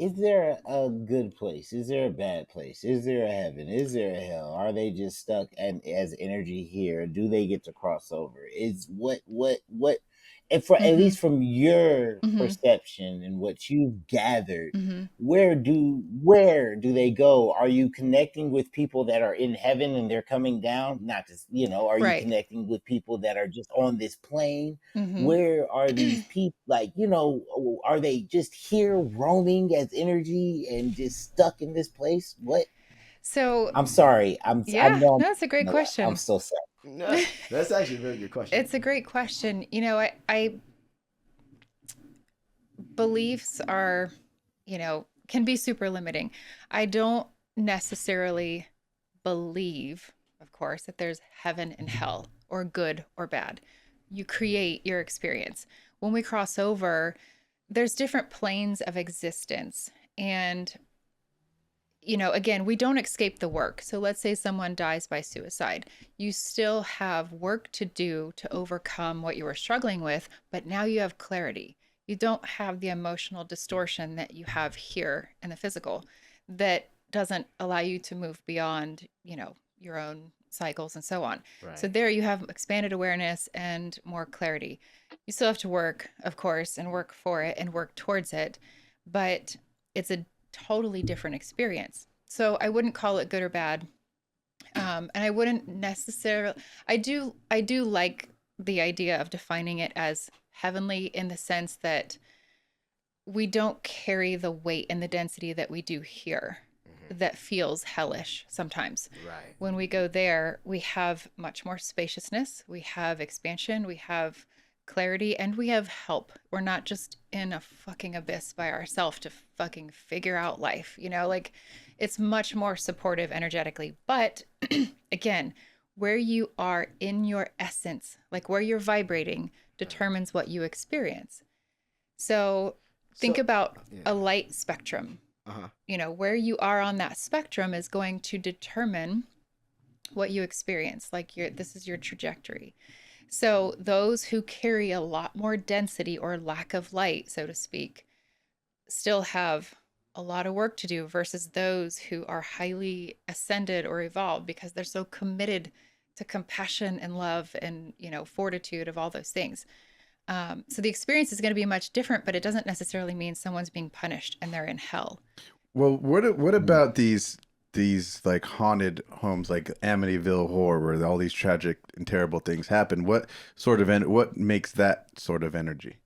is there a good place? Is there a bad place? Is there a heaven? Is there a hell? Are they just stuck and as energy here? Do they get to cross over? Is what and for at Mm-hmm. least from your Mm-hmm. perception and what you've gathered, Mm-hmm. where do they go? Are you connecting with people that are in heaven and they're coming down? Not just, are you Right. connecting with people that are just on this plane? Mm-hmm. Where are these people, like, are they just here roaming as energy and just stuck in this place? What? So, I'm sorry. I yeah, know no, it's a great I'm question. so sorry. No, that's actually a very good question. It's a great question. I beliefs are, can be super limiting. I don't necessarily believe, of course, that there's heaven and hell or good or bad. You create your experience. When we cross over, there's different planes of existence. And, again, we don't escape the work. So let's say someone dies by suicide. You still have work to do to overcome what you were struggling with, but now you have clarity. You don't have the emotional distortion that you have here in the physical that doesn't allow you to move beyond, your own cycles and so on. So Right. there you have expanded awareness and more clarity. You still have to work, of course, and work for it and work towards it, but it's a totally different experience. So I wouldn't call it good or bad. And I wouldn't necessarily. I do like the idea of defining it as heavenly in the sense that we don't carry the weight and the density that we do here. Hmm. That feels hellish sometimes. Right. When we go there, we have much more spaciousness, we have expansion, we have clarity, and we have help. We're not just in a fucking abyss by ourselves to fucking figure out life, like it's much more supportive energetically. But again, where you are in your essence, like where you're vibrating, determines what you experience. So think So, about yeah. a light spectrum. Uh huh. Where you are on that spectrum is going to determine what you experience. Like this is your trajectory. So those who carry a lot more density or lack of light, so to speak, still have a lot of work to do versus those who are highly ascended or evolved because they're so committed to compassion and love and, fortitude of all those things. So the experience is going to be much different, but it doesn't necessarily mean someone's being punished and they're in hell. Well, what Mm. about these like haunted homes like Amityville Horror where all these tragic and terrible things happen? What makes that sort of energy?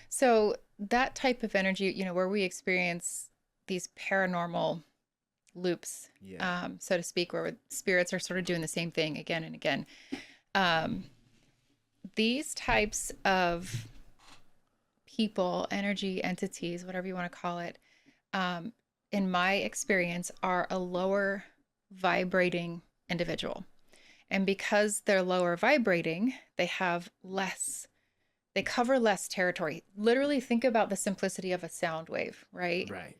So that type of energy, where we experience these paranormal loops, Yeah. so to speak, where spirits are sort of doing the same thing again and again. Um, these types of people, energy, entities, whatever you want to call it, um, in my experience, are a lower vibrating individual. And because they're lower vibrating, they cover less territory. Literally, think about the simplicity of a sound wave, right? Right.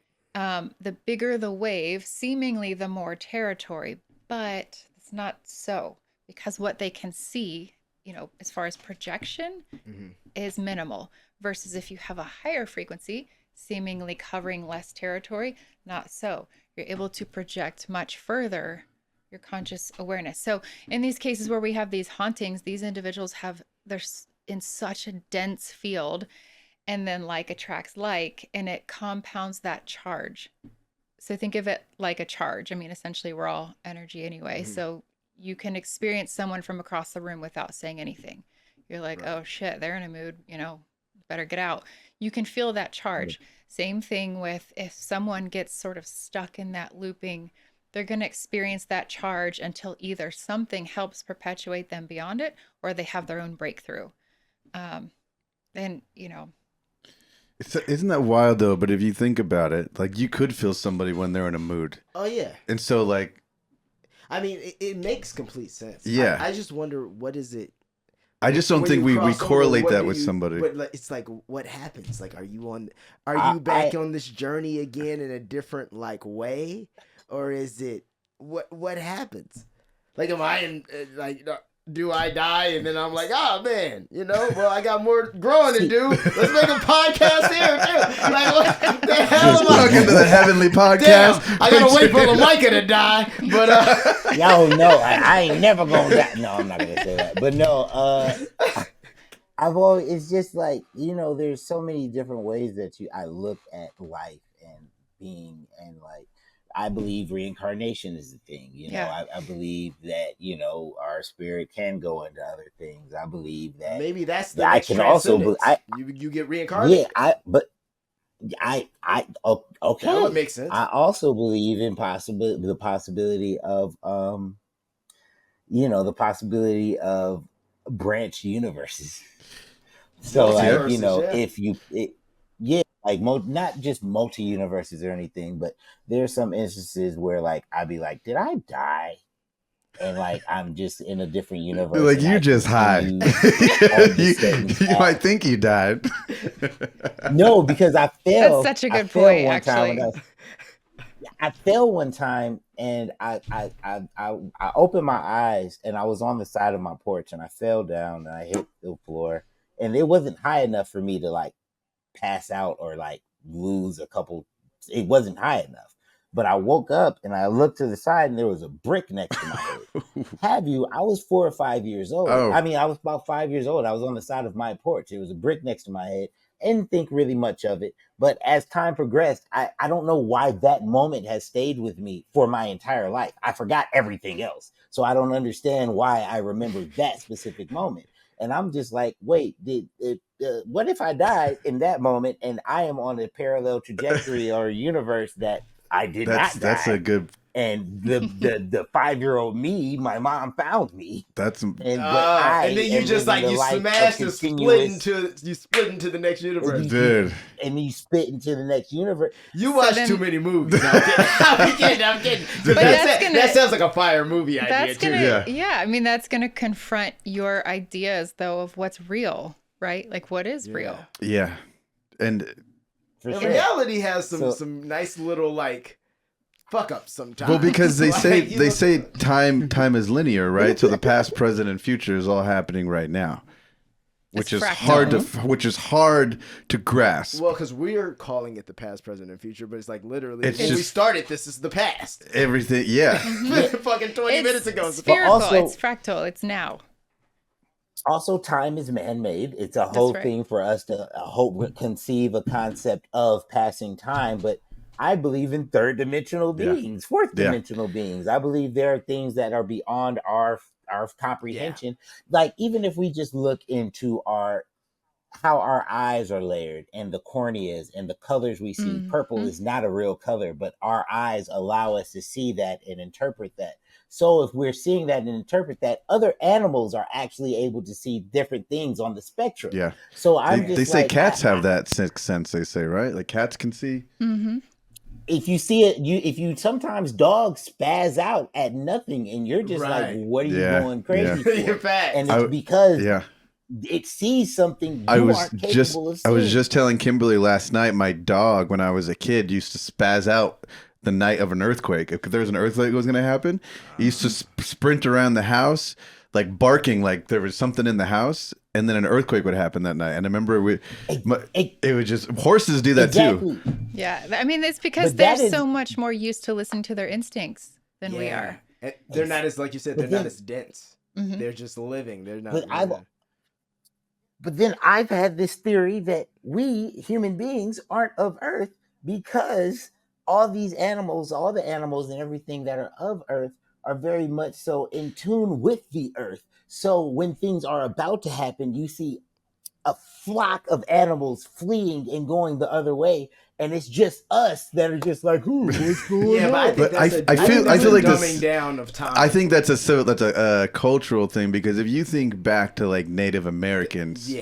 The bigger the wave, seemingly the more territory, but it's not so because what they can see, as far as projection, Hmm. is minimal. Versus if you have a higher frequency, seemingly covering less territory, not so. You're able to project much further your conscious awareness. So in these cases where we have these hauntings, these individuals they're in such a dense field, and then like attracts like, and it compounds that charge. So think of it like a charge. I mean, essentially we're all energy anyway. Hmm. So you can experience someone from across the room without saying anything. You're like, Right. oh shit, they're in a mood, better get out. You can feel that charge. Same thing with if someone gets sort of stuck in that looping, they're going to experience that charge until either something helps perpetuate them beyond it or they have their own breakthrough. Um, and, Isn't that wild though? But if you think about it, like you could feel somebody when they're in a mood, Oh yeah. and so like I mean, it makes complete sense. yeah, I just wonder what is it I just don't when think you we cross over. correlate What that do with you? somebody. But it's like, what happens? Like, are I you back I on this journey again in a different like way, or is it what happens? Like, am I in like? do I die? And then I'm like, oh man, well, I got more growing to do. Let's make a podcast here too. Like, what the hell am I? Welcome to the Heavenly Podcast. Damn, I gotta wait for Micah to die. But Yo, no, I ain't never gonna die. No, I'm not gonna say that. But no, I've always, it's just like, there's so many different ways that I look at life and being, and like, I believe reincarnation is a thing. I believe that, our spirit can go into other things. I believe that maybe that's the I next can also, transcendence. You get reincarnated. yeah, okay. That would make sense. I also believe in the possibility of, the possibility of branch universes. So like, like not just multi universes or anything, but there's some instances where like I'd be like, did I die? And like I'm just in a different universe. Like you're just high. You might think you died. No, because I fell. That's such a good point, one actually. Time I fell one time and I opened my eyes and I was on the side of my porch and I fell down and I hit the floor and it wasn't high enough for me to like pass out or like lose a couple. It wasn't high enough, but I woke up and I looked to the side and there was a brick next to my head. I was 4 or 5 years old. Oh. I mean, I was about 5 years old. I was on the side of my porch. It was a brick next to my head. I didn't think really much of it, but as time progressed, I don't know why that moment has stayed with me for my entire life. I forgot everything else, so I don't understand why I remember that specific moment. And I'm just like, wait, what if I died in that moment and I am on a parallel trajectory or universe that I did not die? That's a good. And the 5-year-old me, my mom found me. And then you just like you smashed and split into the next universe, dude. And you spit into the next universe. You watch too many movies. I'm kidding. But that sounds like a fire movie idea too. Yeah, I mean that's gonna confront your ideas though of what's real, right? Like what is real? Yeah, and reality has some nice little like fuck up sometimes. Well, because they say time is linear, right? So the past, present, and future is all happening right now, which is hard to grasp. Well, because we're calling it the past, present, and future, but it's like literally when we started, this is the past. Everything, yeah. Fucking 20 minutes ago. It's spherical. It's fractal. It's now. Also, time is man-made. It's a whole thing for us to conceive a concept of passing time, but I believe in third-dimensional beings, fourth-dimensional beings. I believe there are things that are beyond our comprehension. Yeah. Like even if we just look into how our eyes are layered and the corneas and the colors we see, purple is not a real color, but our eyes allow us to see that and interpret that. So if we're seeing that and interpret that, other animals are actually able to see different things on the spectrum. Yeah. So they say cats have that sixth sense. They say, right? Like cats can see. Mm-hmm. If you see it, if you sometimes dogs spaz out at nothing, and you're just like, "What are you going crazy for?" And it's because it sees something you aren't capable of seeing. I was just telling Kimberly last night. My dog, when I was a kid, used to spaz out the night of an earthquake. If there was an earthquake that was going to happen, he used to sprint around the house, like barking, like there was something in the house. And then an earthquake would happen that night. And I remember it was just, horses do that too. Yeah. I mean, it's because they're so much more used to listen to their instincts than we are. And they're not as, like you said, not as dense. Mm-hmm. They're just living. They're not. But then I've had this theory that we human beings aren't of Earth because all these animals, all the animals and everything that are of Earth are very much so in tune with the Earth. So when things are about to happen, you see a flock of animals fleeing and going the other way, and it's just us that are just like, what's going on? But I feel like dumbing down of time. I think that's a cultural thing, because if you think back to like Native Americans,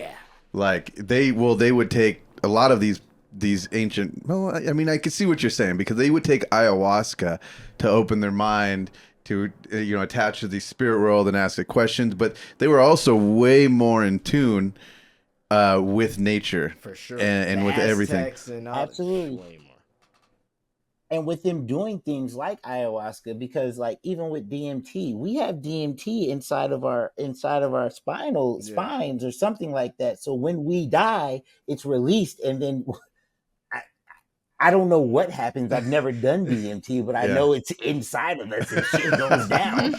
like they would take a lot of these ancient. Well, I mean, I can see what you're saying, because they would take ayahuasca to open their mind, to attach to the spirit world and ask it questions, but they were also way more in tune with nature, for sure, and with everything. Absolutely. And with them doing things like ayahuasca, because like even with DMT, we have DMT inside of our spines or something like that. So when we die, it's released, and then I don't know what happens. I've never done DMT, but I know it's inside of us and shit goes down.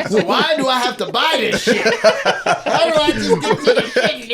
So why do I have to buy this shit? Why do I just get to the shit?